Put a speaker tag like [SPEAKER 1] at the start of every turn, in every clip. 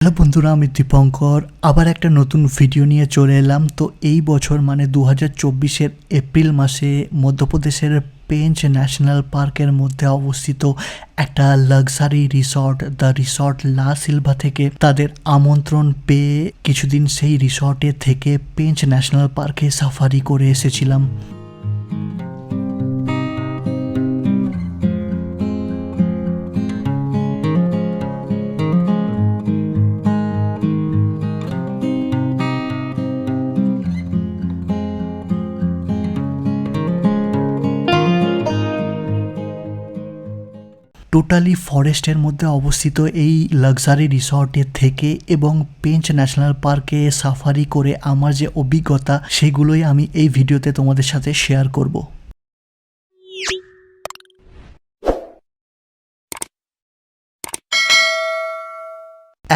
[SPEAKER 1] Hello বন্ধুরা, আমি দীপঙ্কর আবার একটা নতুন ভিডিও নিয়ে চলে এলাম। তো এই বছর মানে 2024-এর এপ্রিল মাসে মধ্যপ্রদেশের পেঞ্চ ন্যাশনাল পার্কের মধ্যে অবস্থিত একটা লাক্সারি রিসর্ট দ্য রিসর্ট লা সিলভা থেকে তাদের আমন্ত্রণ পেয়ে কিছুদিন সেই রিসর্টে থেকে পেঞ্চ ন্যাশনাল পার্কে সাফারি করে এসেছিলাম। টোটালি ফরেস্টের মধ্যে অবস্থিত এই লাক্সারি রিসর্টে থেকে এবং পেঞ্চ ন্যাশনাল পার্কে সাফারি করে আমার যে অভিজ্ঞতা সেগুলোই আমি এই ভিডিওতে তোমাদের সাথে শেয়ার করব।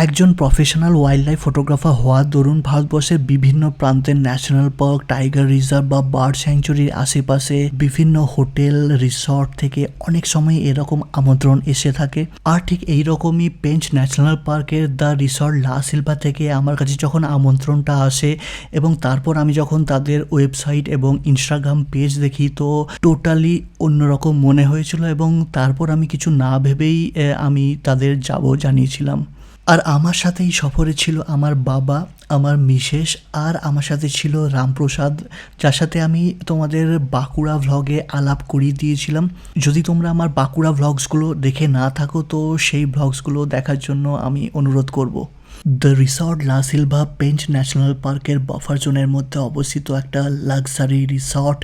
[SPEAKER 1] একজন প্রফেশনাল ওয়াইল্ড লাইফ ফটোগ্রাফার হওয়ার দরুন ভারতবর্ষের বিভিন্ন প্রান্তের ন্যাশনাল পার্ক, টাইগার রিজার্ভ বা বার্ড স্যাংচুরির আশেপাশে বিভিন্ন হোটেল রিসর্ট থেকে অনেক সময় এরকম আমন্ত্রণ এসে থাকে। আর ঠিক এইরকমই পেঞ্চ ন্যাশনাল পার্কের দ্য রিসর্ট লা সিলভা থেকে আমার কাছে যখন আমন্ত্রণটা আসে এবং তারপর আমি যখন তাদের ওয়েবসাইট এবং ইনস্টাগ্রাম পেজ দেখি তো টোটালি অন্যরকম মনে হয়েছিল এবং তারপর আমি কিছু না ভেবেই আমি তাদের যাব জানিয়েছিলাম। আর আমার সাথে এই সফরে ছিল আমার বাবা, আমার মিসেস আর আমার সাথে ছিল রামপ্রসাদ, যার সাথে আমি তোমাদের বাঁকুড়া ভ্লগে আলাপ করিয়ে দিয়েছিলাম। যদি তোমরা আমার বাঁকুড়া ভ্লগসগুলো দেখে না থাকো তো সেই ভ্লগসগুলো দেখার জন্য আমি অনুরোধ করব। দ্য রিসর্ট লা সিলভা পেঞ্চ ন্যাশনাল পার্কের বাফার জোনের মধ্যে অবস্থিত একটা লাক্সারি রিসর্ট,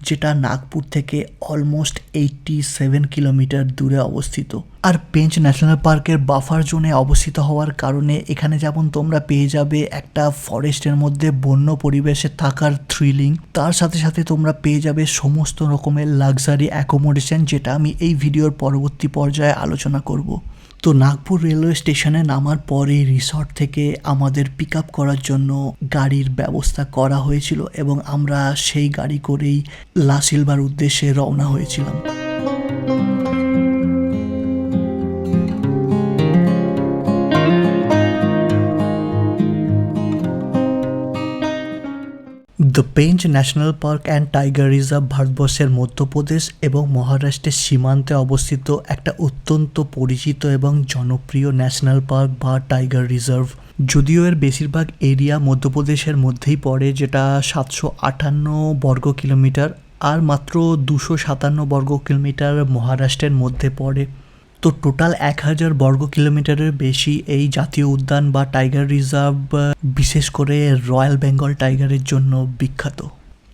[SPEAKER 1] যেটা নাগপুর থেকে অলমোস্ট 87 কিলোমিটার দূরে অবস্থিত। আর পেঞ্চ ন্যাশনাল পার্কের বাফার জোনে অবস্থিত হওয়ার কারণে এখানে যেমন তোমরা পেয়ে যাবে একটা ফরেস্টের মধ্যে বন্য পরিবেশে থাকার থ্রিলিং, তার সাথে সাথে তোমরা পেয়ে যাবে সমস্ত রকমের লাক্সারি অ্যাকোমোডেশন, যেটা আমি এই ভিডিওর পরবর্তী পর্যায়ে আলোচনা করব। তো নাগপুর রেলওয়ে স্টেশনে নামার পরে রিসর্ট থেকে আমাদের পিক আপ করার জন্য গাড়ির ব্যবস্থা করা হয়েছিল এবং আমরা সেই গাড়ি করেই লা সিলভার উদ্দেশ্যে রওনা হয়েছিলাম। The Pench national park and tiger reserve ভারতবর্ষের মধ্যপ্রদেশ এবং মহারাষ্ট্রের সীমান্তে অবস্থিত একটা অত্যন্ত পরিচিত এবং জনপ্রিয় ন্যাশনাল পার্ক বা টাইগার রিজার্ভ। যদিও এর বেশিরভাগ এরিয়া মধ্যপ্রদেশের মধ্যেই পড়ে, যেটা 758 বর্গ কিলোমিটার, আর মাত্র 257 বর্গ কিলোমিটার মহারাষ্ট্রের মধ্যে পড়ে। তো টোটাল 1000 বর্গ কিলোমিটারের বেশি এই জাতীয় উদ্যান বা টাইগার রিজার্ভ বিশেষ করে রয়্যাল বেঙ্গল টাইগারের জন্য বিখ্যাত।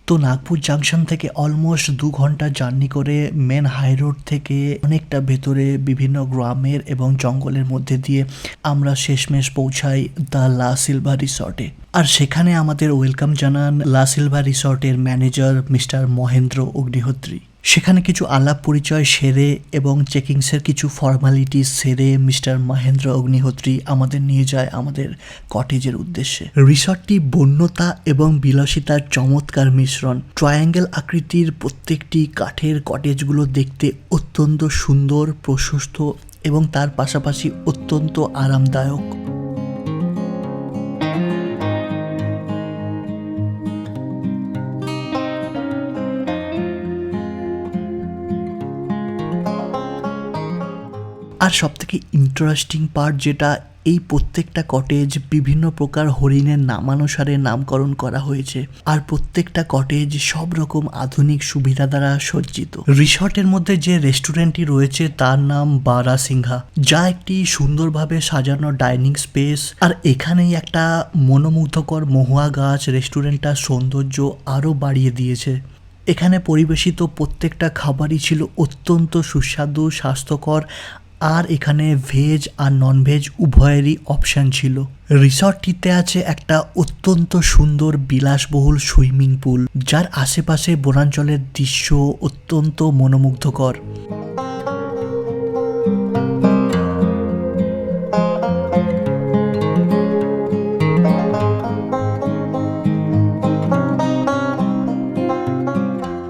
[SPEAKER 1] তো নাগপুর জাংশন থেকে অলমোস্ট 2 ঘন্টা জার্নি করে মেন হাই রোড থেকে অনেকটা ভেতরে বিভিন্ন গ্রামের এবং জঙ্গলের মধ্যে দিয়ে আমরা শেষমেশ পৌঁছাই দ্য লা সিলভা রিসর্টে। আর সেখানে আমাদের ওয়েলকাম জানান লা সিলভা রিসর্টের ম্যানেজার মিস্টার মহেন্দ্র অগ্নিহোত্রী। সেখানে কিছু আলাপ পরিচয় সেরে এবং চেকিংসের কিছু ফর্মালিটিস সেরে মিস্টার মহেন্দ্র অগ্নিহোত্রী আমাদের নিয়ে যায় আমাদের কটেজের উদ্দেশ্যে। রিসর্টটি বন্যতা এবং বিলাসিতার চমৎকার মিশ্রণ। ট্রায়াঙ্গেল আকৃতির প্রত্যেকটি কাঠের কটেজগুলো দেখতে অত্যন্ত সুন্দর, প্রশস্ত এবং তার পাশাপাশি অত্যন্ত আরামদায়ক। আর সবথেকে ইন্টারেস্টিং পার্ট যেটা, এই প্রত্যেকটা কটেজ বিভিন্ন প্রকার হরিণের নামানুসারে নামকরণ করা হয়েছে আর প্রত্যেকটা কটেজ সব রকম আধুনিক সুবিধা দ্বারা সজ্জিত। রিসর্টের মধ্যে যে রেস্টুরেন্টটি রয়েছে তার নাম বারাসিংহা, যা একটি সুন্দরভাবে সাজানো ডাইনিং স্পেস। আর এখানেই একটা মনোমুগ্ধকর মহুয়া গাছ রেস্টুরেন্টটার সৌন্দর্য আরও বাড়িয়ে দিয়েছে। এখানে পরিবেশিত প্রত্যেকটা খাবারই ছিল অত্যন্ত সুস্বাদু, স্বাস্থ্যকর, আর এখানে ভেজ আর ননভেজ উভয়েরই অপশান ছিল। রিসর্টটিতে আছে একটা অত্যন্ত সুন্দর বিলাসবহুল সুইমিং পুল, যার আশেপাশে বনাঞ্চলের দৃশ্য অত্যন্ত মনোমুগ্ধকর।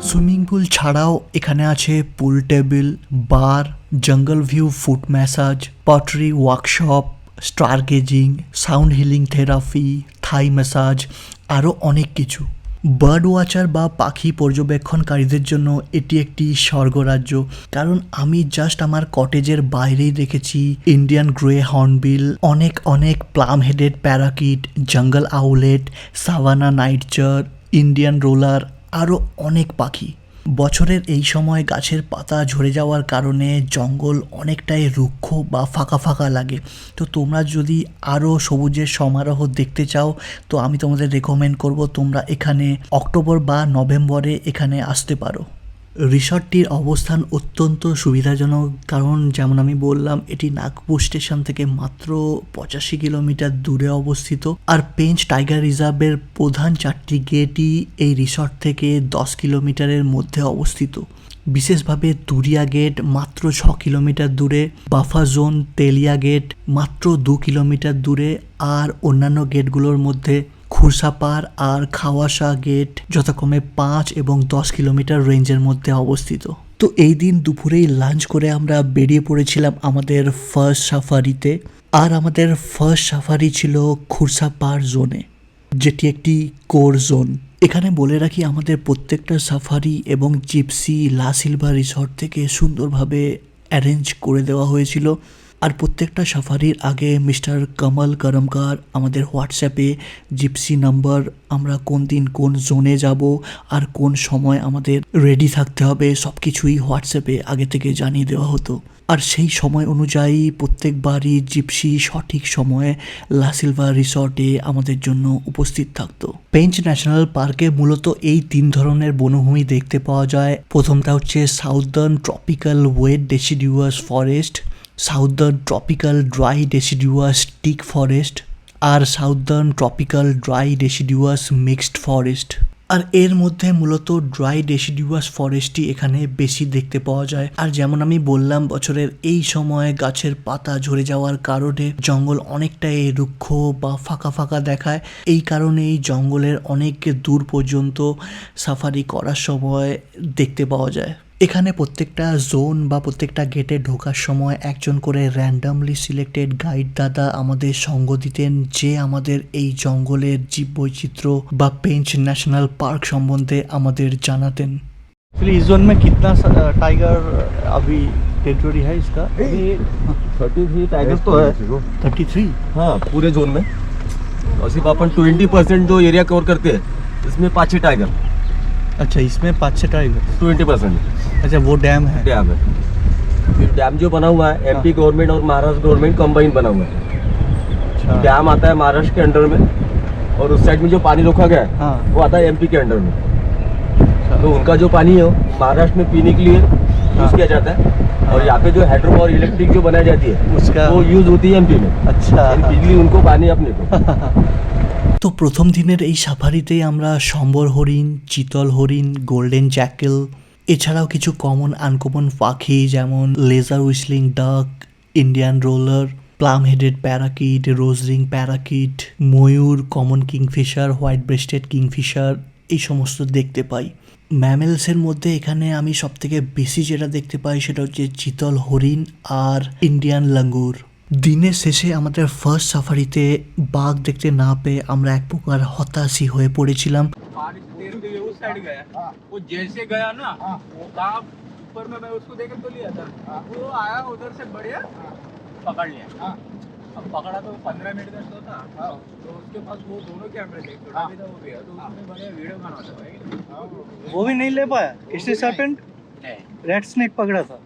[SPEAKER 1] সুইমিং পুল ছাড়াও এখানে আছে পুল table, bar, jungle view food massage, pottery workshop, star gazing, sound healing therapy, Thai massage, আরও অনেক কিছু। বার্ড ওয়াচার বা পাখি পর্যবেক্ষণকারীদের জন্য এটি একটি স্বর্গরাজ্য, কারণ আমি জাস্ট আমার কটেজের বাইরেই দেখেছি ইন্ডিয়ান গ্রে হর্নবিল, অনেক অনেক প্লাম হেডেড প্যারাকিট, জঙ্গল আউলেট, সাভানা নাইটজার, ইন্ডিয়ান রোলার, আরও অনেক পাখি। বছরের এই সময় গাছের পাতা ঝরে যাওয়ার কারণে জঙ্গল অনেকটাই রুক্ষ বা ফাঁকা ফাঁকা লাগে। তো তোমরা যদি আরও সবুজের সমারোহ দেখতে চাও তো আমি তোমাদের রেকমেন্ড করব তোমরা এখানে অক্টোবর বা নভেম্বরে এখানে আসতে পারো। রিসর্টটির অবস্থান অত্যন্ত সুবিধাজনক, কারণ যেমন আমি বললাম এটি নাগপুর স্টেশন থেকে মাত্র 85 কিলোমিটার দূরে অবস্থিত। আর পেঞ্চ টাইগার রিজার্ভের প্রধান 4টি গেটই এই রিসর্ট থেকে 10 কিলোমিটারের মধ্যে অবস্থিত। বিশেষভাবে তুরিয়া গেট মাত্র 6 কিলোমিটার দূরে, বাফা জোন তেলিয়া গেট মাত্র 2 কিলোমিটার দূরে, আর অন্যান্য গেটগুলোর মধ্যে খুরসাপার আর খাওয়াসা গেট যথাক্রমে 5 এবং 10 কিলোমিটার রেঞ্জের মধ্যে অবস্থিত। তো এই দিন দুপুরেই লাঞ্চ করে আমরা বেরিয়ে পড়েছিলাম আমাদের ফার্স্ট সাফারিতে। আর আমাদের ফার্স্ট সাফারি ছিল খুরসাপার জোনে, যেটি একটি কোর জোন। এখানে বলে রাখি আমাদের প্রত্যেকটা সাফারি এবং জিপসি লা সিলভা রিসর্ট থেকে সুন্দরভাবে অ্যারেঞ্জ করে দেওয়া হয়েছিল। আর প্রত্যেকটা সাফারির আগে মিস্টার কমল করমকার আমাদের হোয়াটসঅ্যাপে জিপসি নাম্বার, আমরা কোন দিন কোন জোনে যাব আর কোন সময় আমাদের রেডি থাকতে হবে সব কিছুই হোয়াটসঅ্যাপে আগে থেকে জানিয়ে দেওয়া হতো। আর সেই সময় অনুযায়ী প্রত্যেকবারই জিপসি সঠিক সময়ে লা সিলভা রিসর্টে আমাদের জন্য উপস্থিত থাকতো। পেঞ্চ ন্যাশনাল পার্কে মূলত এই 3 ধরনের বনভূমি দেখতে পাওয়া যায়। প্রথমটা হচ্ছে southern tropical wet deciduous forest, southern tropical dry deciduous teak forest, আর southern tropical dry deciduous mixed forest. আর এর মধ্যে মূলত ড্রাই ডেসিডিউয়াস ফরেস্টই এখানে বেশি দেখতে পাওয়া যায়। আর যেমন আমি বললাম বছরের এই সময় গাছের পাতা ঝরে যাওয়ার কারণে জঙ্গল অনেকটাই রুক্ষ বা ফাঁকা ফাঁকা দেখায়। এই কারণেই জঙ্গলের অনেক দূর পর্যন্ত সাফারি করার সময় দেখতে পাওয়া যায়। এখানে প্রত্যেকটা জোন বা প্রত্যেকটা গেটে ঢোকার সময় একজন করে র্যান্ডামলি সিলেক্টেড গাইড দাদা আমাদের সঙ্গ দিতেন, যে আমাদের এই জঙ্গলের জীববৈচিত্র্য বা পেঞ্চ ন্যাশনাল পার্ক সম্বন্ধে আমাদের জানাতেন। इस जोन में कितना टाइगर अभी टेरिटरी है इसका?
[SPEAKER 2] अभी 33 टाइगर तो है।
[SPEAKER 1] 33?
[SPEAKER 2] हाँ, पूरे जोन में। और सिर्फ अपन 20% जो एरिया कवर करते हैं इसमें 5-6 टाइगर।
[SPEAKER 1] अच्छा, इसमें 5-6 टाइगर।
[SPEAKER 2] 20%।
[SPEAKER 1] अच्छा, वो डैम है?
[SPEAKER 2] डैम है। फिर डैम जो बना हुआ है एमपी गवर्नमेंट और महाराष्ट्र गवर्नमेंट कंबाइन बना हुआ है।
[SPEAKER 1] अच्छा।
[SPEAKER 2] डैम आता है महाराष्ट्र के अंडर में, और उस साइड में जो पानी रोका गया है
[SPEAKER 1] हाँ।
[SPEAKER 2] वो आता है एमपी के अंडर में। तो उनका जो पानी है वो महाराष्ट्र में पीने के लिए यूज किया जाता है, और यहाँ पे जो हाइड्रो पावर इलेक्ट्रिक जो बनाई जाती है
[SPEAKER 1] उसका
[SPEAKER 2] वो यूज होती है एमपी में।
[SPEAKER 1] अच्छा।
[SPEAKER 2] बिजली उनको पानी अपने को।
[SPEAKER 1] তো প্রথম দিনের এই সাফারিতেই আমরা সম্বর হরিণ, চিতল হরিণ, গোল্ডেন জ্যাকেল, এছাড়াও কিছু কমন আনকমন পাখি যেমন lesser whistling duck, Indian roller, plum headed parakeet, rose ring parakeet, ময়ূর, common kingfisher, white breasted kingfisher, এই সমস্ত দেখতে পাই। ম্যামেলসের মধ্যে এখানে আমি সবথেকে বেশি যেটা দেখতে পাই সেটা হচ্ছে চিতল হরিণ আর ইন্ডিয়ান লাঙ্গুর। দিনের শেষে আমাদের ফার্স্ট সাফারিতে বাঘ দেখতে না পেয়ে আমরা এক প্রকার হতাশই হয়ে পড়েছিলাম।
[SPEAKER 3] बारिश तेज हुई, उस साइड गया, वो जैसे गया ना वो कहाँ ऊपर में, मैं उसको देख के तो लिया था, वो आया उधर से बढ़िया पकड़ लिया। अब पकड़ा तो 15 मिनट का शो था, तो उसके पास वो दोनों कैमरे थे, छोटा भी था वो भी है, तो उसने बढ़िया वीडियो बना था भाई।
[SPEAKER 1] वो भी नहीं ले पाया, किसने सर्पेंट
[SPEAKER 3] नहीं,
[SPEAKER 1] रेड स्नेक पकड़ा था।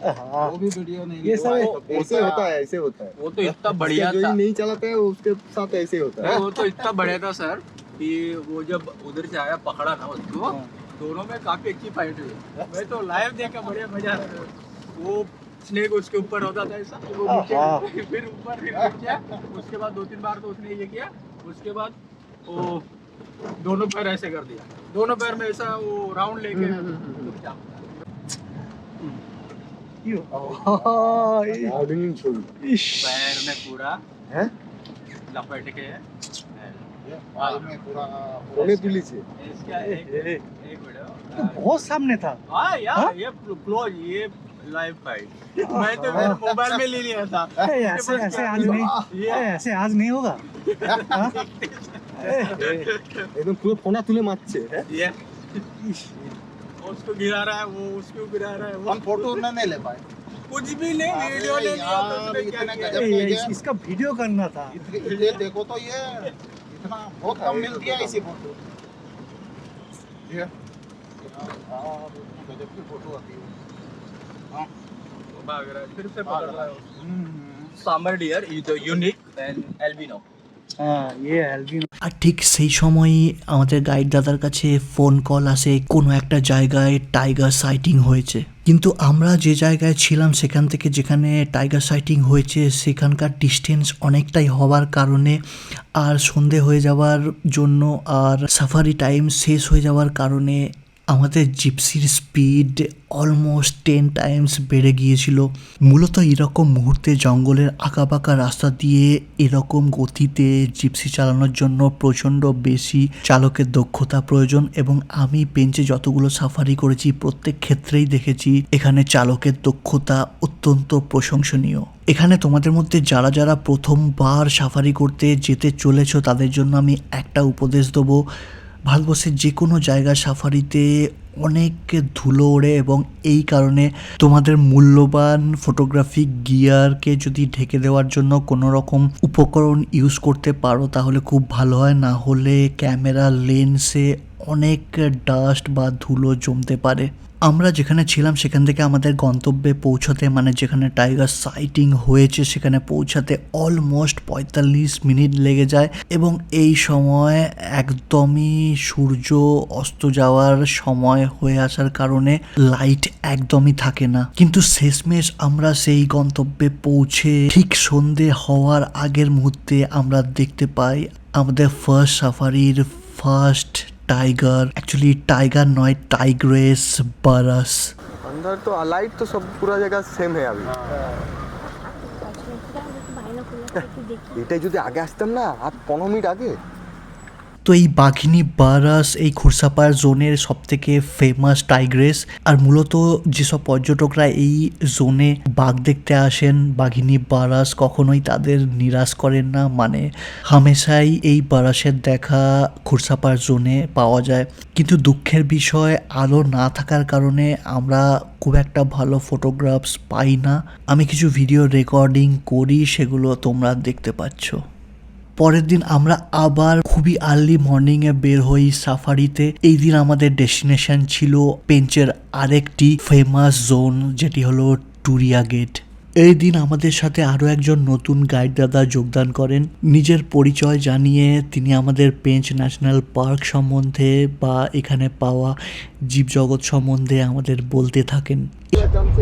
[SPEAKER 3] हाँ,
[SPEAKER 4] वो भी वीडियो नहीं
[SPEAKER 3] ये
[SPEAKER 4] वो
[SPEAKER 3] सब
[SPEAKER 4] ऐसे होता है, ऐसे होता है।
[SPEAKER 3] वो तो इतना बढ़िया
[SPEAKER 4] जो
[SPEAKER 3] था,
[SPEAKER 4] ही नहीं चलाते हैं उसके साथ ऐसे होता है।
[SPEAKER 3] वो तो इतना बढ़िया था सर कि वो जब उधर से आया पकड़ा ना उसको, दोनों में काफी अच्छी फाइट हुई। मैं तो लाइव देखा, बढ़िया मजा आ रहा था। वो स्नेक उसके ऊपर होता था ऐसा, वो नीचे फिर ऊपर फिर नीचे, उसके बाद 2-3 बार तो उसने ये किया, उसके बाद वो दोनों पैर ऐसे कर दिया, दोनों पैर में ऐसा वो राउंड लेके चुपचाप पैर में पूरा
[SPEAKER 4] हैं?
[SPEAKER 3] लपेट के
[SPEAKER 4] कोने तुली से
[SPEAKER 3] इसका एक वीडियो
[SPEAKER 1] बहुत सामने था।
[SPEAKER 3] हाँ यार, ये क्लोज, ये लाइव फाइट मैं तो मेरे मोबाइल में ले लिया था
[SPEAKER 5] ऐसे ऐसे आज नहीं ऐसे आज नहीं होगा हाँ?
[SPEAKER 4] एकदम পুরো ফোনা তুলে মারছে হ্যাঁ
[SPEAKER 3] ये उसको गिरा रहा है वो उसको गिरा रहा है वो
[SPEAKER 4] हम फोटो ना नहीं ले पाए
[SPEAKER 3] कुछ भी नहीं वीडियो ले लिया तो उसने क्या
[SPEAKER 4] इतना
[SPEAKER 3] किया
[SPEAKER 4] गजब हो गया।
[SPEAKER 5] इसका वीडियो करना था
[SPEAKER 4] ये देखो तो ये इतना बहुत कम मिलती है इसी फोटो ये गजब की फोटो आती है
[SPEAKER 3] वो भाग रहा है फिर से पकड़ रहा है sambar deer is unique and albino
[SPEAKER 5] हाँ ये एल्विन
[SPEAKER 1] আর ঠিক সেই সময়ই আমাদের গাইড দাদার কাছে ফোন কল আসে কোনো একটা জায়গায় টাইগার সাইটিং হয়েছে। কিন্তু আমরা যে জায়গায় ছিলাম সেখান থেকে যেখানে টাইগার সাইটিং হয়েছে সেখানকার ডিস্টেন্স অনেকটাই হওয়ার কারণে আর সন্ধে হয়ে যাওয়ার জন্য আর সাফারি টাইম শেষ হয়ে যাওয়ার কারণে আমাদের জিপসির স্পিড অলমোস্ট 10 টাইমস বেড়ে গিয়েছিল। মূলত এরকম মুহূর্তে জঙ্গলের আঁকাবাঁকা রাস্তা দিয়ে এরকম গতিতে জিপসি চালানোর জন্য প্রচণ্ড বেশি চালকের দক্ষতা প্রয়োজন এবং আমি বেঞ্চে যতগুলো সাফারি করেছি প্রত্যেক ক্ষেত্রেই দেখেছি এখানে চালকের দক্ষতা অত্যন্ত প্রশংসনীয়। এখানে তোমাদের মধ্যে যারা যারা প্রথমবার সাফারি করতে যেতে চলেছো তাদের জন্য আমি একটা উপদেশ দেবো, ভারতবর্ষের যে কোনো জায়গা সাফারিতে অনেক ধুলো ওড়ে এবং এই কারণে তোমাদের মূল্যবান ফটোগ্রাফিক গিয়ারকে যদি ঢেকে দেওয়ার জন্য কোনো রকম উপকরণ ইউজ করতে পারো তাহলে খুব ভালো হয়, না হলে ক্যামেরা লেন্সে অনেক ডাস্ট বা ধুলো জমতে পারে। আমরা যেখানে ছিলাম সেখান থেকে আমাদের গন্তব্যে পৌঁছাতে মানে যেখানে টাইগার সাইটিং হয়েছে সেখানে পৌঁছাতে অলমোস্ট 45 মিনিট লেগে যায় এবং এই সময় একদমই সূর্য অস্ত যাওয়ার সময় হয়ে আসার কারণে লাইট একদমই থাকে না। কিন্তু শেষমেশ আমরা সেই গন্তব্যে পৌঁছে ঠিক সন্ধে হওয়ার আগের মুহূর্তে আমরা দেখতে পাই আমাদের ফার্স্ট সাফারির ফার্স্ট टाइगर, एक्चुअली टाइगर नॉय टाइग्रेस बारस।
[SPEAKER 4] अंदर तो लाइट तो सब पूरा जगह सेम है अभी এটাই যদি আগে আসতাম না আর 15 মিনিট আগে।
[SPEAKER 1] তো এই বাঘিনী বারাস এই খুরসাপাড় জোনের সবথেকে ফেমাস টাইগ্রেস আর মূলত যেসব পর্যটকরা এই জোনে বাঘ দেখতে আসেন বাঘিনী বারাস কখনোই তাদের নিরাশ করেন না, মানে হামেশাই এই বারাসের দেখা খুরসাপাড় জোনে পাওয়া যায়। কিন্তু দুঃখের বিষয় আলো না থাকার কারণে আমরা খুব একটা ভালো ফটোগ্রাফস পাই না। আমি কিছু ভিডিও রেকর্ডিং করি সেগুলো তোমরা দেখতে পাচ্ছ। পরের দিন আমরা আবার খুবই আর্লি মর্নিংয়ে বের হই সাফারিতে। এই দিন আমাদের ডেস্টিনেশন ছিল পেঞ্চের আরেকটি ফেমাস জোন যেটি হলো টুরিয়া গেট। এই দিন আমাদের সাথে আরও একজন নতুন গাইড দাদা যোগদান করেন। নিজের পরিচয় জানিয়ে তিনি আমাদের পেঞ্চ ন্যাশনাল পার্ক সম্বন্ধে বা এখানে পাওয়া জীবজগৎ সম্বন্ধে আমাদের বলতে থাকেন।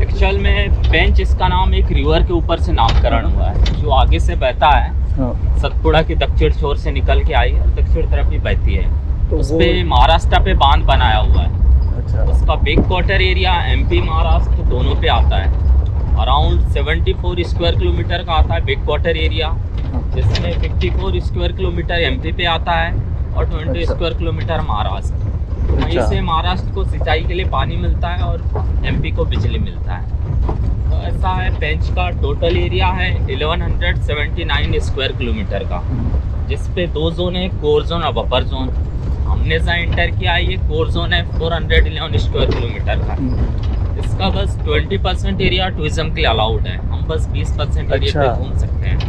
[SPEAKER 6] एक्चुअल में पेंच इसका नाम एक रिवर के ऊपर से नामकरण हुआ है जो आगे से बहता है, सतपुड़ा के दक्षिण छोर से निकल के आई और दक्षिण तरफ ही बहती है। तो उस पे महाराष्ट्र पे बांध बनाया हुआ है।
[SPEAKER 4] अच्छा
[SPEAKER 6] उसका back quarter area MP Maharashtra दोनों पे आता है। अराउंड 74 स्क्वायर किलोमीटर का आता है बैक क्वार्टर एरिया, जिसमें 54 स्क्वायर किलोमीटर एमपी पे आता है और 20 स्क्वायर किलोमीटर महाराष्ट्र। वहीं से महाराष्ट्र को सिंचाई के लिए पानी मिलता है और एमपी को बिजली मिलता है। तो ऐसा है पेंच का टोटल एरिया है 1179 स्क्वायर किलोमीटर का, जिस पे 2 जोन है, कोर जोन और बफर जोन। हमने जहाँ इंटर किया है ये कोर जोन है 411 स्क्वायर किलोमीटर का। इसका बस 20% एरिया टूरिज्म के लिए अलाउड है, हम बस 20% एरिया पे घूम सकते हैं।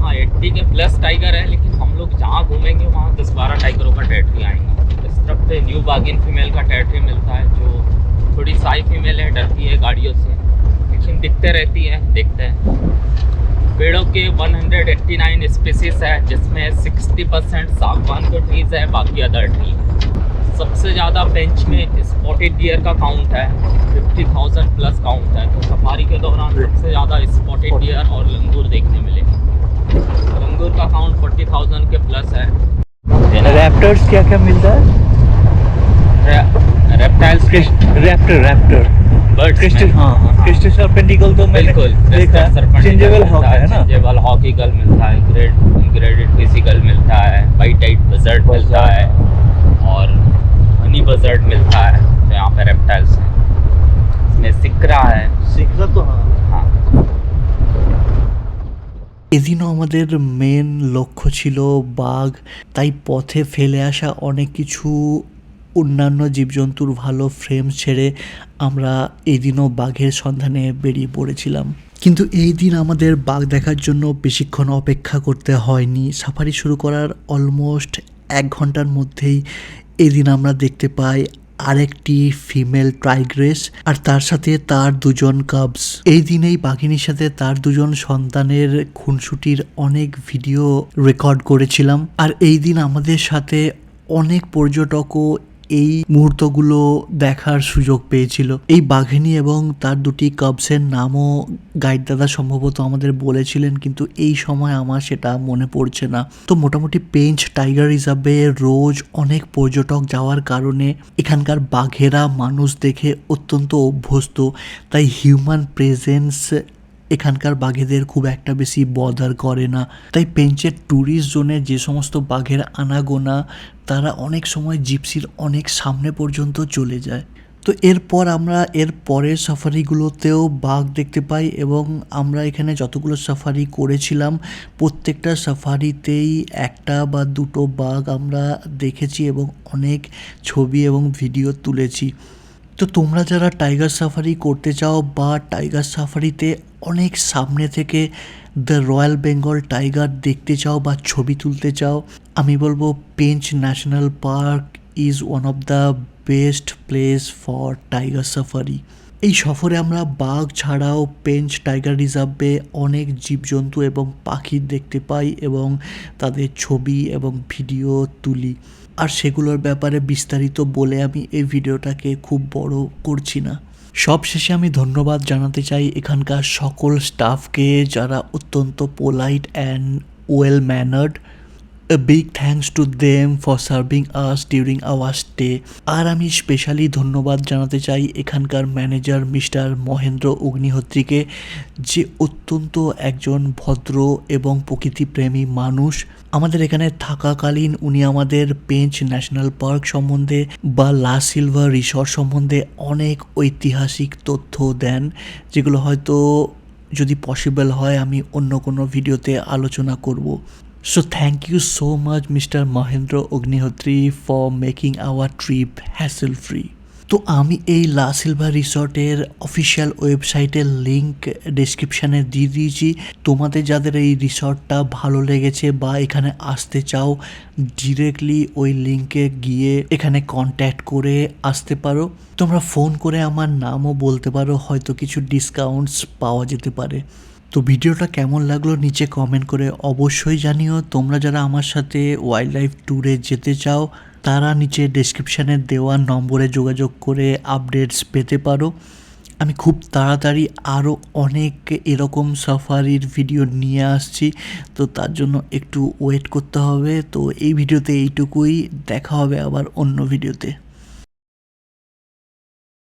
[SPEAKER 6] हाँ 80 के प्लस टाइगर है, लेकिन हम लोग जहाँ घूमेंगे वहाँ 10-12 टाइगरों का टेरिटरी आएंगे। इस तरफ पे न्यू बागिन फीमेल का टेरिटरी मिलता है जो थोड़ी साई फीमेल है, डरती है गाड़ियों से, लेकिन दिखते रहती है, देखते हैं। पेड़ों के 189 स्पीसीज है, जिसमें 60% सागवान के ट्रीज है, बाकी अदर ट्री। सबसे ज़्यादा पेंच में स्पॉटेड डियर का काउंट है, 50,000 प्लस काउंट है। तो सफारी के दौरान सबसे ज़्यादा स्पॉटेड डियर और लंगूर देखने मिले। लंगूर का काउंट 40,000 के प्लस है।
[SPEAKER 5] रैप्टर्स क्या क्या मिलता है?
[SPEAKER 6] रेप्टाइल्स
[SPEAKER 5] रैप्टर
[SPEAKER 6] बर्ड्स
[SPEAKER 5] क्रिस्टल हाँ क्रिस्टल सर्पेंटिकल तो मैंने
[SPEAKER 6] बिल्कुल
[SPEAKER 5] देखा है। चेंजेबल हॉक है ना?
[SPEAKER 6] चेंजेबल हॉक ईगल मिलता है, ग्रेडेड फिजिकल मिलता है, वाइट टाइट बजर्ड मिलता है और हनी बजर्ड मिलता है। तो यहाँ पे रेप्टाइल्स हैं, इसमें सिक सीख रहा है।
[SPEAKER 5] सीख रहा तो हाँ।
[SPEAKER 6] हाँ
[SPEAKER 1] এদিনও আমাদের মেন লক্ষ্য ছিল বাঘ, তাই পথে ফেলে আসা অনেক কিছু অন্যান্য জীবজন্তুর ভালো ফ্রেম ছেড়ে আমরা এদিনও বাঘের সন্ধানে বেরিয়ে পড়েছিলাম। কিন্তু এই দিন আমাদের বাঘ দেখার জন্য বেশিক্ষণ অপেক্ষা করতে হয়নি। সাফারি শুরু করার অলমোস্ট 1 ঘন্টার মধ্যেই এদিন আমরা দেখতে পাই আরেকটি ফিমেল টাইগ্রেস আর তার সাথে তার 2 জন কাবস। এই দিনেই বাঘিনীর সাথে তার 2 জন সন্তানের খুনসুটির অনেক ভিডিও রেকর্ড করেছিলাম। আর এই দিন আমাদের সাথে অনেক পর্যটকও এই মুহূর্তগুলো দেখার সুযোগ পেয়েছিল। এই বাঘিনী এবং তার 2টি কাবসের নামও গাইড দাদা সম্ভবত আমাদের বলেছিলেন, কিন্তু এই সময় আমার সেটা মনে পড়ছে না। তো মোটামুটি পেঞ্চ টাইগার রিজার্ভে রোজ অনেক পর্যটক যাওয়ার কারণে এখানকার বাঘেরা মানুষ দেখে অত্যন্ত অভ্যস্ত, তাই হিউম্যান প্রেজেন্স এখানকার বাঘেদের খুব একটা বেশি বদার করে না। তাই পেঞ্চের ট্যুরিস্ট জোনে যে সমস্ত বাঘের আনাগোনা তারা অনেক সময় জিপসির অনেক সামনে পর্যন্ত চলে যায়। তো এরপর আমরা এর পরের সাফারিগুলোতেও বাঘ দেখতে পাই এবং আমরা এখানে যতগুলো সাফারি করেছিলাম প্রত্যেকটা সাফারিতেই 1টা বা 2টো বাঘ আমরা দেখেছি এবং অনেক ছবি এবং ভিডিও তুলেছি। তো তোমরা যারা টাইগার সাফারি করতে চাও বা টাইগার সাফারিতে অনেক সামনে থেকে দ্য রয়্যাল বেঙ্গল টাইগার দেখতে চাও বা ছবি তুলতে চাও, আমি বলবো Pench national park is one of the best place for tiger safari. এই সফরে আমরা বাঘ ছাড়াও পেঞ্চ টাইগার রিজার্ভে অনেক জীবজন্তু এবং পাখি দেখতে পাই এবং তাদের ছবি এবং ভিডিও তুলি। আর সেগুলোর ব্যাপারে বিস্তারিত বলে আমি এই ভিডিওটাকে খুব বড় করছি না। সবশেষে আমি ধন্যবাদ জানাতে চাই এখানকার সকল স্টাফকে যারা অত্যন্ত polite and well ম্যানার্ড। A big thanks to them for serving us during our stay. আর আমি স্পেশালি ধন্যবাদ জানাতে চাই এখানকার ম্যানেজার মিস্টার মহেন্দ্র অগ্নিহোত্রীকে, যে অত্যন্ত একজন ভদ্র এবং প্রকৃতিপ্রেমী মানুষ। আমাদের এখানে থাকাকালীন উনি আমাদের পেঞ্চ ন্যাশনাল পার্ক সম্বন্ধে বা লা সিলভা রিসর্ট সম্বন্ধে অনেক ঐতিহাসিক তথ্য দেন, যেগুলো হয়তো যদি পসিবল হয় আমি অন্য কোনো ভিডিওতে আলোচনা করব। So thank you so much Mr. Mahendra Agnihotri for making our trip hassle free. তো আমি এই লা সিলভা রিসর্টের অফিসিয়াল ওয়েবসাইটের লিঙ্ক ডেসক্রিপশানে দিয়ে দিয়েছি। তোমাদের যাদের এই রিসর্টটা ভালো লেগেছে বা এখানে আসতে চাও ডিরেক্টলি ওই লিঙ্কে গিয়ে এখানে কন্ট্যাক্ট করে আসতে পারো। তোমরা ফোন করে আমার নামও বলতে পারো, হয়তো কিছু ডিসকাউন্টস পাওয়া যেতে পারে। তো ভিডিওটা কেমন লাগলো নিচে কমেন্ট করে অবশ্যই জানিও। তোমরা যারা আমার সাথে ওয়াইল্ড লাইফ ট্যুরে যেতে চাও তারা নিচে ডেসক্রিপশানে দেওয়া নম্বরে যোগাযোগ করে আপডেটস পেতে পারো। আমি খুব তাড়াতাড়ি আরও অনেক এরকম সাফারির ভিডিও নিয়ে আসছি, তো তার জন্য একটু ওয়েট করতে হবে। তো এই ভিডিওতে এইটুকুই, দেখা হবে আবার অন্য ভিডিওতে।